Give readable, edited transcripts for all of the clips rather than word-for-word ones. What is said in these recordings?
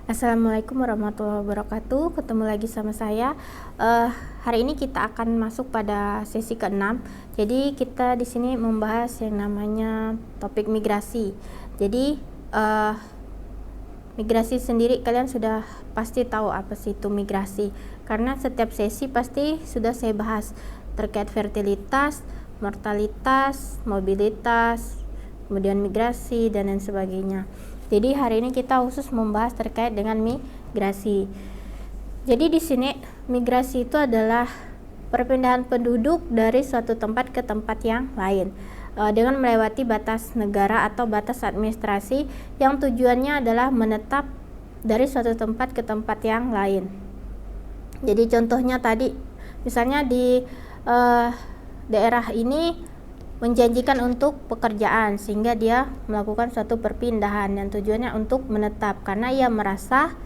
Assalamualaikum warahmatullahi wabarakatuh. Ketemu lagi sama saya. Hari ini kita akan masuk pada sesi ke-6. Jadi kita di sini membahas yang namanya topik migrasi. Jadi migrasi sendiri kalian sudah pasti tahu apa sih itu migrasi. Karena setiap sesi pasti sudah saya bahas terkait fertilitas, mortalitas, mobilitas, kemudian migrasi dan lain sebagainya. Jadi hari ini kita khusus membahas terkait dengan migrasi. Jadi di sini migrasi itu adalah perpindahan penduduk dari suatu tempat ke tempat yang lain dengan melewati batas negara atau batas administrasi yang tujuannya adalah menetap dari suatu tempat ke tempat yang lain. Jadi contohnya tadi misalnya di daerah ini menjanjikan untuk pekerjaan sehingga dia melakukan suatu perpindahan dan tujuannya untuk menetap karena ia merasa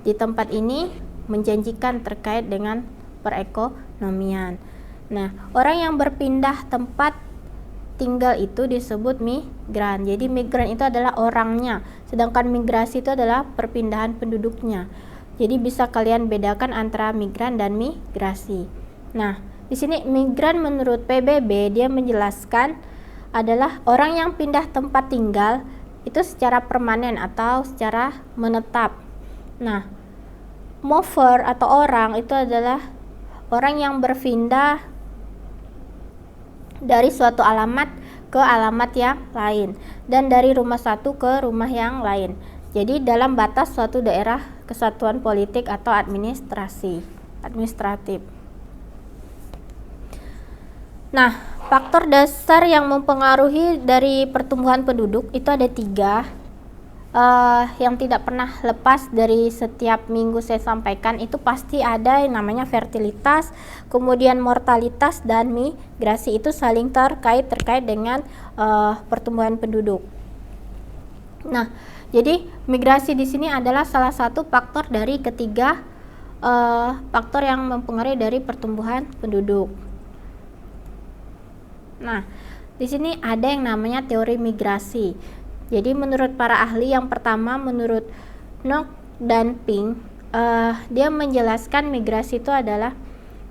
di tempat ini menjanjikan terkait dengan perekonomian. Nah, orang yang berpindah tempat tinggal itu disebut migran. Jadi migran itu adalah orangnya, sedangkan migrasi itu adalah perpindahan penduduknya. Jadi bisa kalian bedakan antara migran dan migrasi. Nah, di sini migran menurut PBB dia menjelaskan adalah orang yang pindah tempat tinggal itu secara permanen atau secara menetap. Nah, mover atau orang itu adalah orang yang berpindah dari suatu alamat ke alamat yang lain dan dari rumah satu ke rumah yang lain. Jadi dalam batas suatu daerah kesatuan politik atau administratif. Nah, faktor dasar yang mempengaruhi dari pertumbuhan penduduk itu ada 3 yang tidak pernah lepas dari setiap minggu saya sampaikan. Itu pasti ada yang namanya fertilitas, kemudian mortalitas dan migrasi. Itu saling terkait dengan pertumbuhan penduduk. Nah, jadi migrasi di sini adalah salah satu faktor dari ketiga faktor yang mempengaruhi dari pertumbuhan penduduk. Nah, di sini ada yang namanya teori migrasi. Jadi menurut para ahli, yang pertama menurut Nock dan Pink, dia menjelaskan migrasi itu adalah,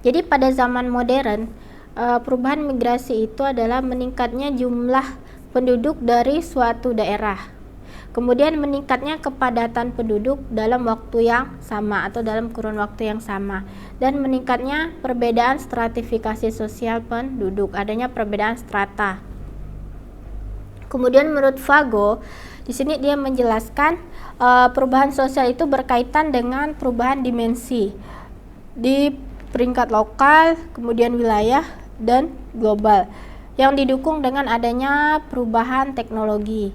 jadi pada zaman modern perubahan migrasi itu adalah meningkatnya jumlah penduduk dari suatu daerah, kemudian meningkatnya kepadatan penduduk dalam waktu yang sama atau dalam kurun waktu yang sama, dan meningkatnya perbedaan stratifikasi sosial penduduk, adanya perbedaan strata. Kemudian menurut Vago, di sini dia menjelaskan perubahan sosial itu berkaitan dengan perubahan dimensi di peringkat lokal, kemudian wilayah dan global yang didukung dengan adanya perubahan teknologi.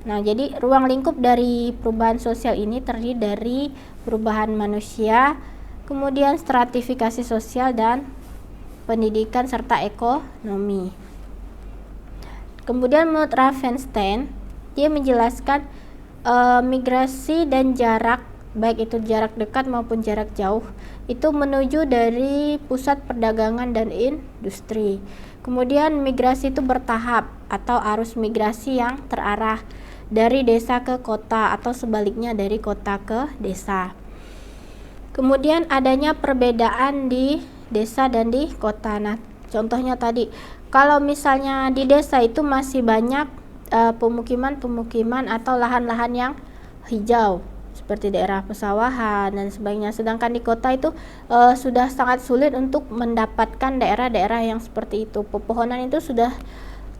Nah, jadi ruang lingkup dari perubahan sosial ini terdiri dari perubahan manusia, kemudian stratifikasi sosial dan pendidikan serta ekonomi. Kemudian menurut Ravenstein, dia menjelaskan migrasi dan jarak, baik itu jarak dekat maupun jarak jauh, itu menuju dari pusat perdagangan dan industri. Kemudian migrasi itu bertahap atau arus migrasi yang terarah dari desa ke kota atau sebaliknya dari kota ke desa. Kemudian adanya perbedaan di desa dan di kota. Nah, contohnya tadi, kalau misalnya di desa itu masih banyak pemukiman atau lahan-lahan yang hijau seperti daerah pesawahan dan sebagainya, sedangkan di kota itu sudah sangat sulit untuk mendapatkan daerah-daerah yang seperti itu. Pepohonan itu sudah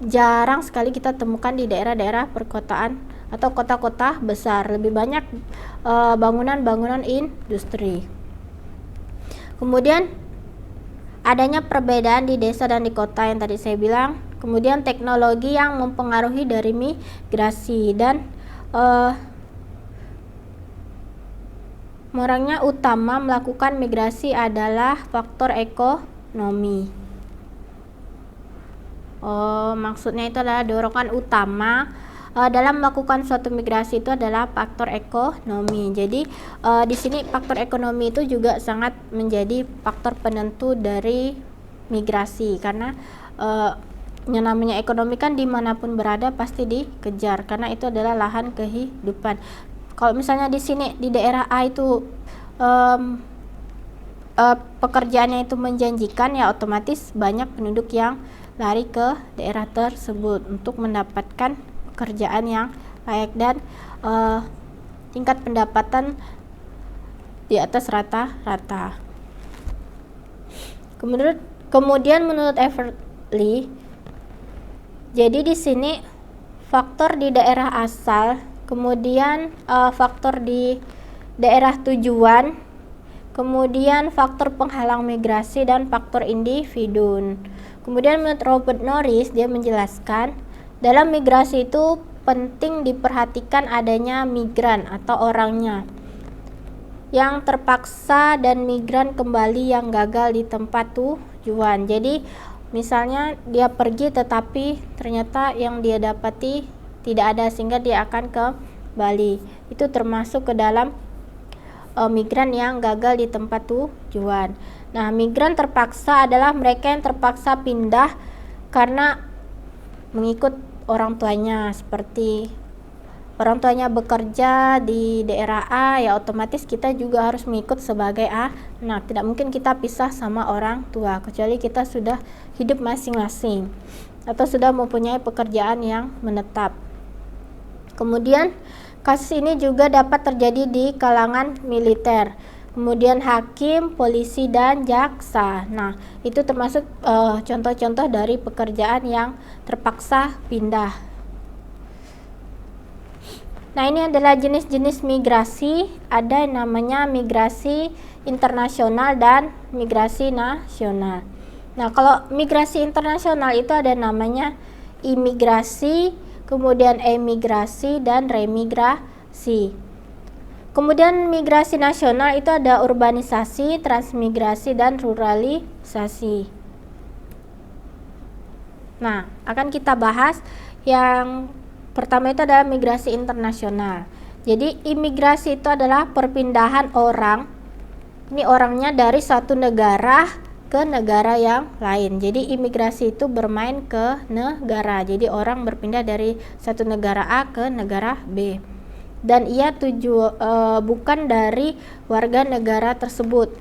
jarang sekali kita temukan di daerah-daerah perkotaan atau kota-kota besar. Lebih banyak bangunan-bangunan industri. Kemudian adanya perbedaan di desa dan di kota yang tadi saya bilang. Kemudian teknologi yang mempengaruhi dari migrasi, dan orangnya utama melakukan migrasi adalah faktor ekonomi. Maksudnya itu adalah dorongan utama dalam melakukan suatu migrasi itu adalah faktor ekonomi. Jadi di sini faktor ekonomi itu juga sangat menjadi faktor penentu dari migrasi, karena yang namanya ekonomi kan dimanapun berada pasti dikejar, karena itu adalah lahan kehidupan. Kalau misalnya di sini di daerah A itu pekerjaannya itu menjanjikan, ya otomatis banyak penduduk yang lari ke daerah tersebut untuk mendapatkan pekerjaan yang layak dan tingkat pendapatan di atas rata-rata. Kemudian menurut Everly, jadi di sini faktor di daerah asal, kemudian faktor di daerah tujuan, kemudian faktor penghalang migrasi dan faktor individu. Kemudian menurut Robert Norris, dia menjelaskan dalam migrasi itu penting diperhatikan adanya migran atau orangnya yang terpaksa dan migran kembali yang gagal di tempat tujuan. Jadi misalnya dia pergi tetapi ternyata yang dia dapati tidak ada sehingga dia akan kembali. Itu termasuk ke dalam migran yang gagal di tempat tujuan. Nah, migran terpaksa adalah mereka yang terpaksa pindah karena mengikut orang tuanya, seperti orang tuanya bekerja di daerah A, ya otomatis kita juga harus mengikut sebagai A. Nah, tidak mungkin kita pisah sama orang tua kecuali kita sudah hidup masing-masing atau sudah mempunyai pekerjaan yang menetap. Kemudian kasus ini juga dapat terjadi di kalangan militer, kemudian hakim, polisi, dan jaksa. Nah, itu termasuk contoh-contoh dari pekerjaan yang terpaksa pindah. Nah, ini adalah jenis-jenis migrasi. Ada yang namanya migrasi internasional dan migrasi nasional. Nah, kalau migrasi internasional itu ada namanya imigrasi, kemudian emigrasi, dan remigrasi. Kemudian migrasi nasional itu ada urbanisasi, transmigrasi, dan ruralisasi. Nah, akan kita bahas yang pertama itu adalah migrasi internasional. Jadi imigrasi itu adalah perpindahan orang, ini orangnya dari satu negara ke negara yang lain. Jadi imigrasi itu bermain ke negara. Jadi orang berpindah dari satu negara A ke negara B. Dan ia bukan dari warga negara tersebut.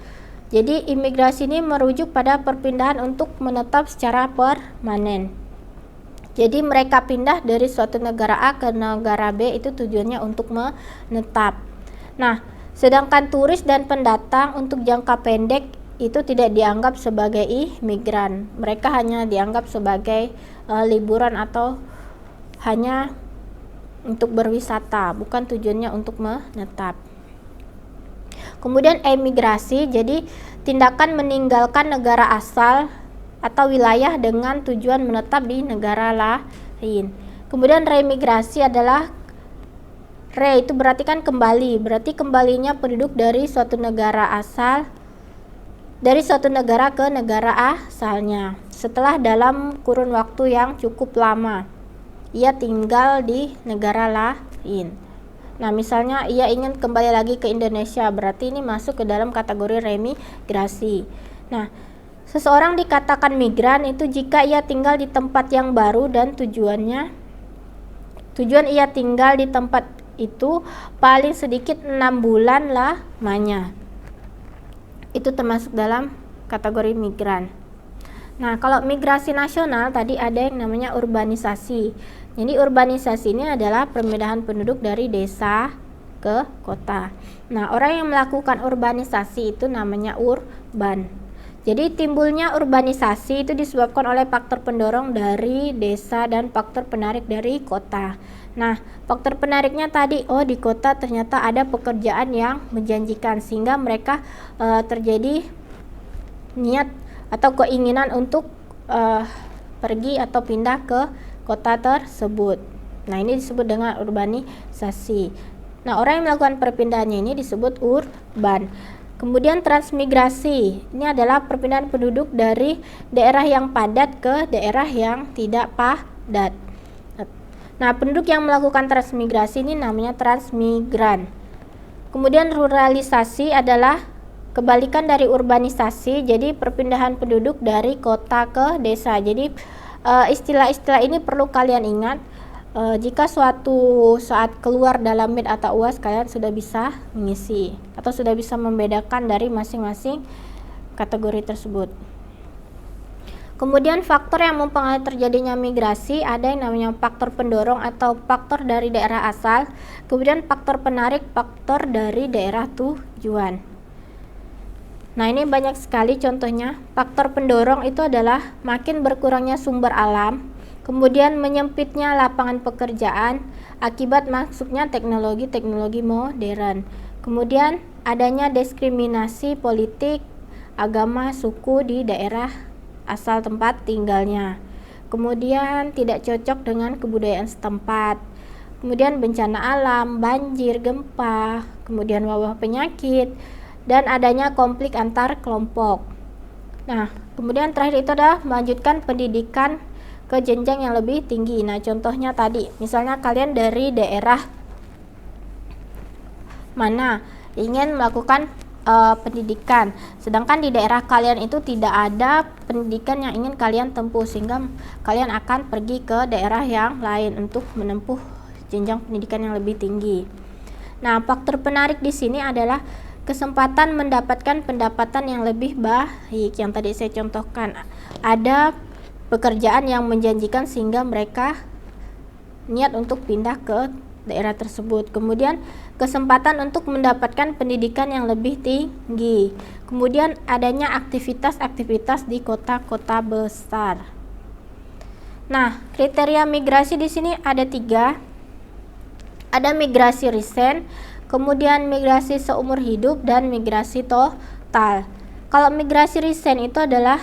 Jadi imigrasi ini merujuk pada perpindahan untuk menetap secara permanen. Jadi mereka pindah dari suatu negara A ke negara B itu tujuannya untuk menetap. Nah, sedangkan turis dan pendatang untuk jangka pendek itu tidak dianggap sebagai imigran. Mereka hanya dianggap sebagai liburan atau hanya untuk berwisata, bukan tujuannya untuk menetap. Kemudian emigrasi, jadi tindakan meninggalkan negara asal atau wilayah dengan tujuan menetap di negara lain. Kemudian remigrasi adalah itu berarti kan kembali, berarti kembalinya penduduk dari suatu negara asal, dari suatu negara ke negara asalnya setelah dalam kurun waktu yang cukup lama ia tinggal di negara lain. Nah, misalnya ia ingin kembali lagi ke Indonesia, berarti ini masuk ke dalam kategori remigrasi. Nah, seseorang dikatakan migran itu jika ia tinggal di tempat yang baru dan tujuan ia tinggal di tempat itu paling sedikit 6 bulan lamanya. Itu termasuk dalam kategori migran. Nah, kalau migrasi nasional tadi ada yang namanya urbanisasi. Jadi urbanisasi ini adalah pemindahan penduduk dari desa ke kota. Nah, orang yang melakukan urbanisasi itu namanya urban. Jadi timbulnya urbanisasi itu disebabkan oleh faktor pendorong dari desa dan faktor penarik dari kota. Nah, faktor penariknya tadi, di kota ternyata ada pekerjaan yang menjanjikan sehingga mereka terjadi niat atau keinginan untuk pergi atau pindah ke kota tersebut. Nah, ini disebut dengan urbanisasi. Nah, orang yang melakukan perpindahannya ini disebut urban. Kemudian transmigrasi, ini adalah perpindahan penduduk dari daerah yang padat ke daerah yang tidak padat. Nah, penduduk yang melakukan transmigrasi ini namanya transmigran. Kemudian ruralisasi adalah kebalikan dari urbanisasi, jadi perpindahan penduduk dari kota ke desa. Jadi istilah-istilah ini perlu kalian ingat. Jika suatu saat keluar dalam MIT atau UAS, kalian sudah bisa mengisi atau sudah bisa membedakan dari masing-masing kategori tersebut. Kemudian faktor yang mempengaruhi terjadinya migrasi ada yang namanya faktor pendorong atau faktor dari daerah asal, kemudian faktor penarik, faktor dari daerah tujuan. Nah, ini banyak sekali contohnya. Faktor pendorong itu adalah makin berkurangnya sumber alam, kemudian menyempitnya lapangan pekerjaan akibat masuknya teknologi-teknologi modern. Kemudian adanya diskriminasi politik, agama, suku di daerah asal tempat tinggalnya. Kemudian tidak cocok dengan kebudayaan setempat. Kemudian bencana alam, banjir, gempa, kemudian wabah penyakit, dan adanya konflik antar kelompok. Nah, kemudian terakhir itu adalah melanjutkan pendidikan ke jenjang yang lebih tinggi. Nah, contohnya tadi, misalnya kalian dari daerah mana ingin melakukan pendidikan, sedangkan di daerah kalian itu tidak ada pendidikan yang ingin kalian tempuh, sehingga kalian akan pergi ke daerah yang lain untuk menempuh jenjang pendidikan yang lebih tinggi. Nah, faktor penarik di sini adalah kesempatan mendapatkan pendapatan yang lebih baik yang tadi saya contohkan. Ada pekerjaan yang menjanjikan sehingga mereka niat untuk pindah ke daerah tersebut. Kemudian kesempatan untuk mendapatkan pendidikan yang lebih tinggi. Kemudian adanya aktivitas-aktivitas di kota-kota besar. Nah, kriteria migrasi di sini ada 3. Ada migrasi recent, kemudian migrasi seumur hidup, dan migrasi total. Kalau migrasi recent itu adalah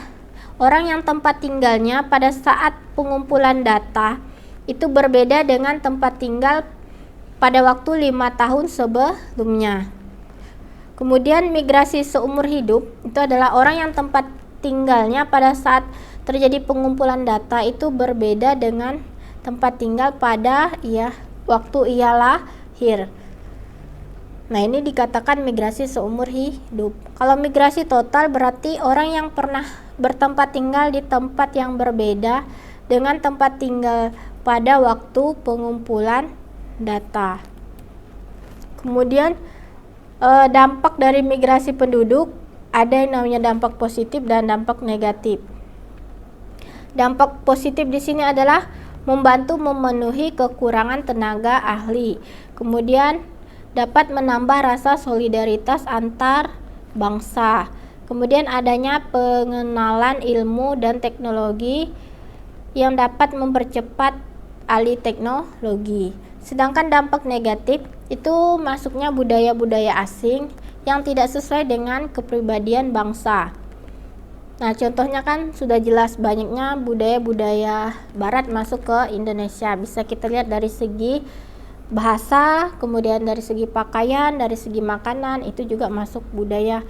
orang yang tempat tinggalnya pada saat pengumpulan data itu berbeda dengan tempat tinggal pada waktu 5 tahun sebelumnya. Kemudian migrasi seumur hidup itu adalah orang yang tempat tinggalnya pada saat terjadi pengumpulan data itu berbeda dengan tempat tinggal pada waktu ia lahir. Nah, ini dikatakan migrasi seumur hidup. Kalau migrasi total berarti orang yang pernah bertempat tinggal di tempat yang berbeda dengan tempat tinggal pada waktu pengumpulan data. Kemudian dampak dari migrasi penduduk ada yang namanya dampak positif dan dampak negatif. Dampak positif di sini adalah membantu memenuhi kekurangan tenaga ahli. Kemudian dapat menambah rasa solidaritas antar bangsa. Kemudian adanya pengenalan ilmu dan teknologi yang dapat mempercepat alih teknologi. Sedangkan dampak negatif itu masuknya budaya-budaya asing yang tidak sesuai dengan kepribadian bangsa. Nah, contohnya kan sudah jelas banyaknya budaya-budaya barat masuk ke Indonesia. Bisa kita lihat dari segi bahasa, kemudian dari segi pakaian, dari segi makanan, itu juga masuk budaya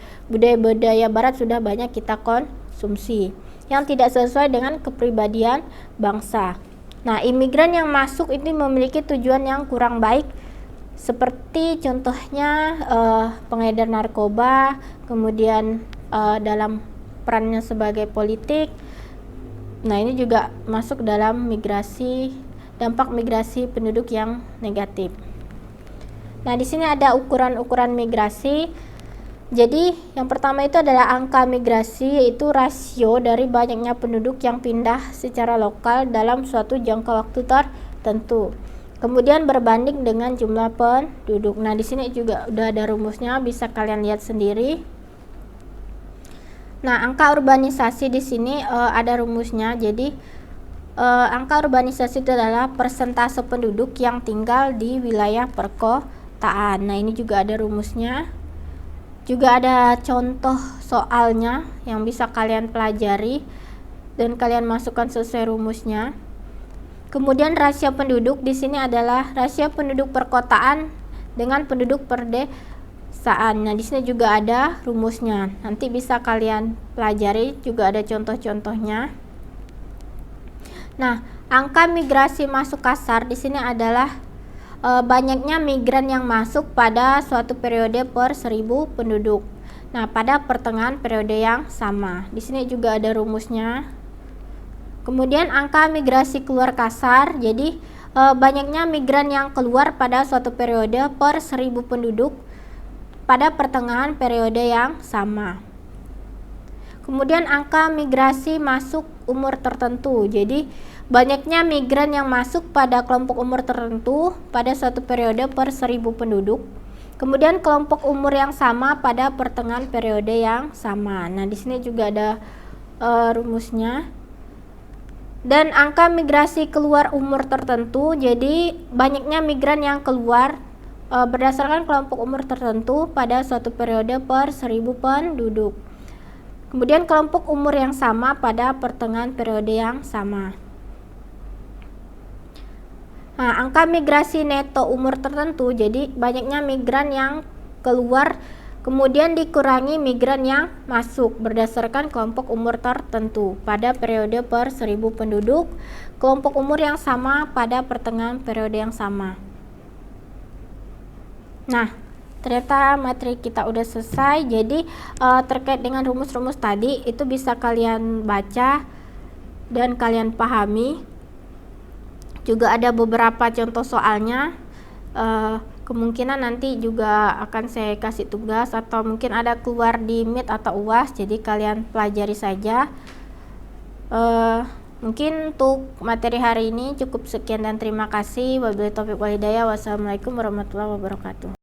barat sudah banyak kita konsumsi yang tidak sesuai dengan kepribadian bangsa. Nah, imigran yang masuk ini memiliki tujuan yang kurang baik, seperti contohnya pengedar narkoba, kemudian dalam perannya sebagai politik. Nah, ini juga masuk dalam dampak migrasi penduduk yang negatif. Nah, di sini ada ukuran-ukuran migrasi. Jadi, yang pertama itu adalah angka migrasi, yaitu rasio dari banyaknya penduduk yang pindah secara lokal dalam suatu jangka waktu tertentu. Kemudian berbanding dengan jumlah penduduk. Nah, di sini juga udah ada rumusnya, bisa kalian lihat sendiri. Nah, angka urbanisasi di sini ada rumusnya. Jadi, angka urbanisasi itu adalah persentase penduduk yang tinggal di wilayah perkotaan. Nah, ini juga ada rumusnya. Juga ada contoh soalnya yang bisa kalian pelajari dan kalian masukkan sesuai rumusnya. Kemudian rasio penduduk di sini adalah rasio penduduk perkotaan dengan penduduk perdesaan. Nah, di sini juga ada rumusnya. Nanti bisa kalian pelajari, juga ada contoh-contohnya. Nah, angka migrasi masuk kasar di sini adalah banyaknya migran yang masuk pada suatu periode per 1000 penduduk. Nah, pada pertengahan periode yang sama. Di sini juga ada rumusnya. Kemudian angka migrasi keluar kasar. Jadi banyaknya migran yang keluar pada suatu periode per 1000 penduduk pada pertengahan periode yang sama. Kemudian angka migrasi masuk umur tertentu. Jadi banyaknya migran yang masuk pada kelompok umur tertentu pada suatu periode per 1000 penduduk. Kemudian kelompok umur yang sama pada pertengahan periode yang sama. Nah, di sini juga ada rumusnya. Dan angka migrasi keluar umur tertentu, jadi banyaknya migran yang keluar berdasarkan kelompok umur tertentu pada suatu periode per 1000 penduduk. Kemudian kelompok umur yang sama pada pertengahan periode yang sama. Nah, angka migrasi neto umur tertentu, jadi banyaknya migran yang keluar kemudian dikurangi migran yang masuk berdasarkan kelompok umur tertentu pada periode per 1000 penduduk, kelompok umur yang sama pada pertengahan periode yang sama. Nah, ternyata materi kita udah selesai. Jadi terkait dengan rumus-rumus tadi itu bisa kalian baca dan kalian pahami. Juga ada beberapa contoh soalnya. Kemungkinan nanti juga akan saya kasih tugas atau mungkin ada keluar di Meet atau UAS, jadi kalian pelajari saja. Mungkin untuk materi hari ini cukup sekian dan terima kasih. Wabillahi taufiq wal hidayah. Wassalamualaikum warahmatullahi wabarakatuh.